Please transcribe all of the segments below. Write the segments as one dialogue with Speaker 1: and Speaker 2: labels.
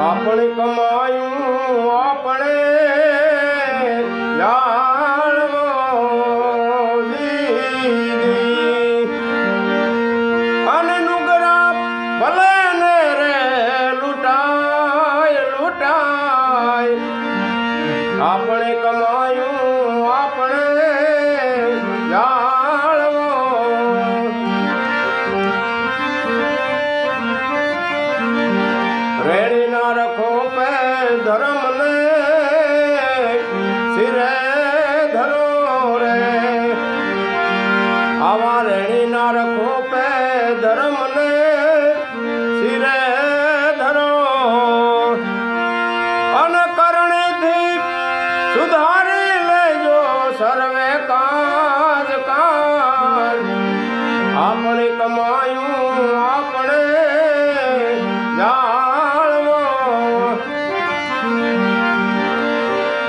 Speaker 1: આપણે કમાયું આપણે જાળવો દીદી અને નુગરા ભલે ને રે લૂંટાય લૂંટાય આપણે કમાયું આપણે જાળવો રેડી ના રખો પે ધર્મ ને સિરે ધરો રે આવા રેડી ના રખો પે ધર્મ ને સિરે ધરો અન કરણી થી સુધારી લેજો સર્વે કાજ કાજ આપણે કમાયું આપણે જાળવો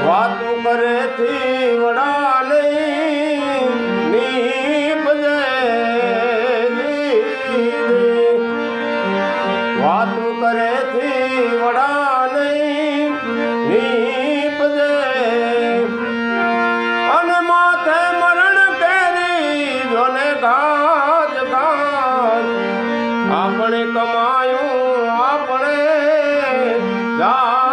Speaker 1: વાતું કરે થી વડા નહીં નીપજે વાતું કરે થી વડા નહીં નીપજે અને માથે મરણ કેરી જોને ઘાત ઘાત આપણે કમાયું આપણે જા